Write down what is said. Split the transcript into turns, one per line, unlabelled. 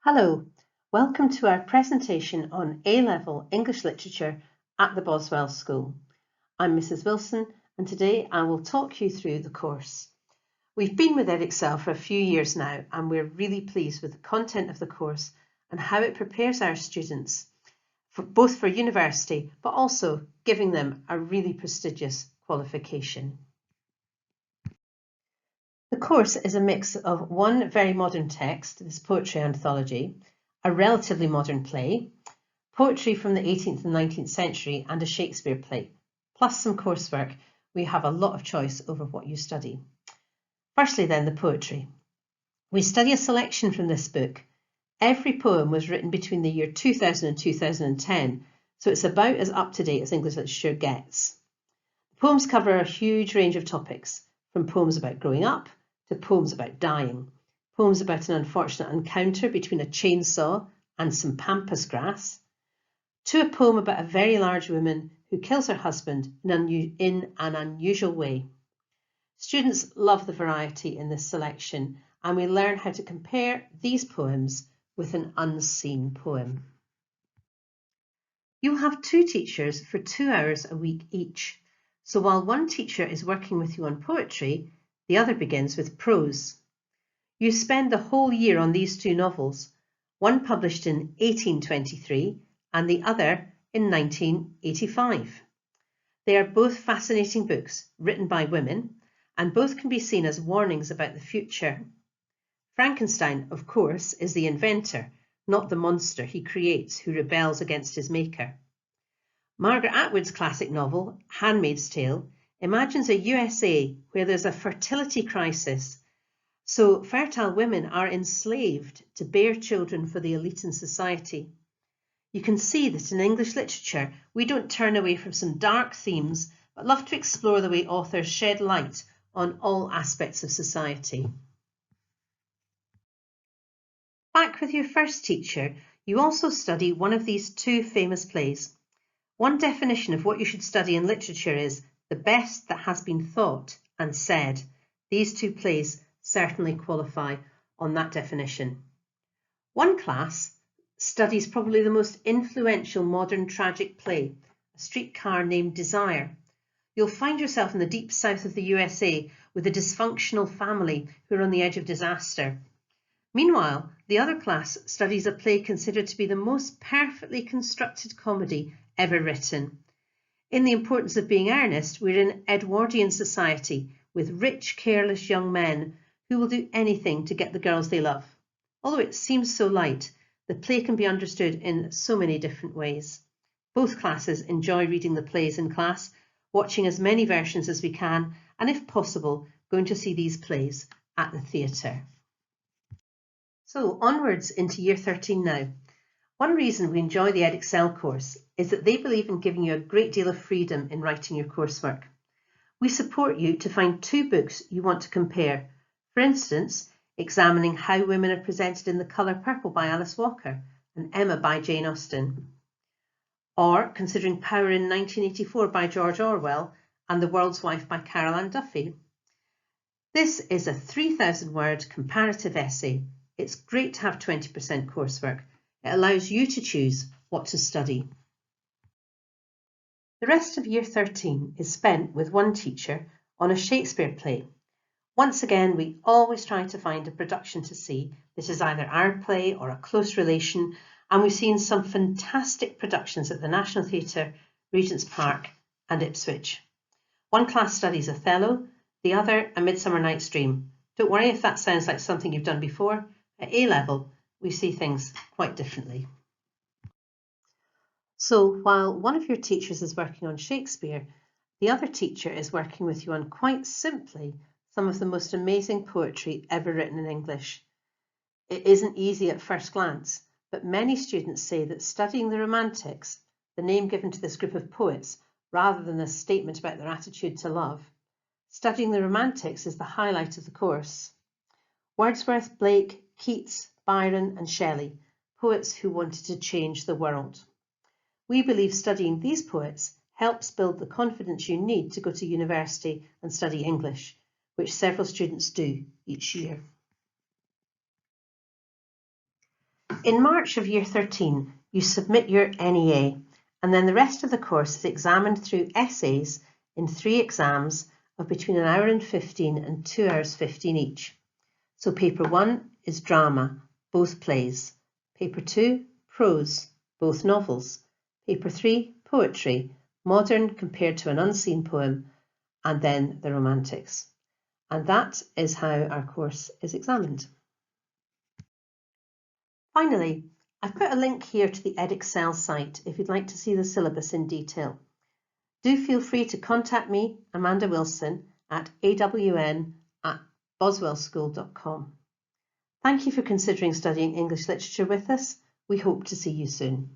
Hello, welcome to our presentation on A-Level English Literature at the Boswell School. I'm Mrs. Wilson and today I will talk you through the course. We've been with Edexcel for a few years now and we're really pleased with the content of the course and how it prepares our students both for university but also giving them a really prestigious qualification. The course is a mix of one very modern text, this poetry anthology, a relatively modern play, poetry from the 18th and 19th century and a Shakespeare play, plus some coursework. We have a lot of choice over what you study. Firstly then, the poetry. We study a selection from this book. Every poem was written between the year 2000 and 2010, so it's about as up-to-date as English literature gets. The poems cover a huge range of topics, from poems about growing up to poems about dying, poems about an unfortunate encounter between a chainsaw and some pampas grass, to a poem about a very large woman who kills her husband in an unusual way. Students love the variety in this selection, and we learn how to compare these poems with an unseen poem. You'll have two teachers for 2 hours a week each. So while one teacher is working with you on poetry, the other begins with prose. You spend the whole year on these two novels, one published in 1823 and the other in 1985. They are both fascinating books written by women, and both can be seen as warnings about the future. Frankenstein, of course, is the inventor, not the monster he creates who rebels against his maker. Margaret Atwood's classic novel, Handmaid's Tale, imagines a USA where there's a fertility crisis, so fertile women are enslaved to bear children for the elite in society. You can see that in English literature, we don't turn away from some dark themes, but love to explore the way authors shed light on all aspects of society. Back with your first teacher, you also study one of these two famous plays. One definition of what you should study in literature is the best that has been thought and said. These two plays certainly qualify on that definition. One class studies probably the most influential modern tragic play, A Streetcar Named Desire. You'll find yourself in the deep south of the USA with a dysfunctional family who are on the edge of disaster. Meanwhile, the other class studies a play considered to be the most perfectly constructed comedy ever written. In The Importance of Being Earnest, we're in Edwardian society with rich, careless young men who will do anything to get the girls they love. Although it seems so light, the play can be understood in so many different ways. Both classes enjoy reading the plays in class, watching as many versions as we can, and if possible, going to see these plays at the theatre. So onwards into Year 13 now. One reason we enjoy the Edexcel course is that they believe in giving you a great deal of freedom in writing your coursework. We support you to find two books you want to compare. For instance, examining how women are presented in The Colour Purple by Alice Walker and Emma by Jane Austen. Or considering Power in 1984 by George Orwell and The World's Wife by Carol Ann Duffy. This is a 3,000-word comparative essay. It's great to have 20% coursework. It allows you to choose what to study. The rest of Year 13 is spent with one teacher on a Shakespeare play. Once again, we always try to find a production to see that is either our play or a close relation, and we've seen some fantastic productions at the National Theatre, Regent's Park and Ipswich. One class studies Othello, the other A Midsummer Night's Dream. Don't worry if that sounds like something you've done before. At A-level, we see things quite differently. So while one of your teachers is working on Shakespeare, the other teacher is working with you on, quite simply, some of the most amazing poetry ever written in English. It isn't easy at first glance, but many students say that studying the Romantics, the name given to this group of poets, rather than a statement about their attitude to love, studying the Romantics is the highlight of the course. Wordsworth, Blake, Keats, Byron and Shelley, poets who wanted to change the world. We believe studying these poets helps build the confidence you need to go to university and study English, which several students do each year. In March of Year 13, you submit your NEA, and then the rest of the course is examined through essays in 3 exams of between 1 hour and 15 and 2 hours 15 each. So paper 1 is drama, both plays. Paper 2, prose, both novels. Paper 3, poetry, modern compared to an unseen poem, and then the romantics. And that is how our course is examined. Finally, I've put a link here to the Edexcel site if you'd like to see the syllabus in detail. Do feel free to contact me, Amanda Wilson, at awn@boswellschool.com. Thank you for considering studying English literature with us. We hope to see you soon.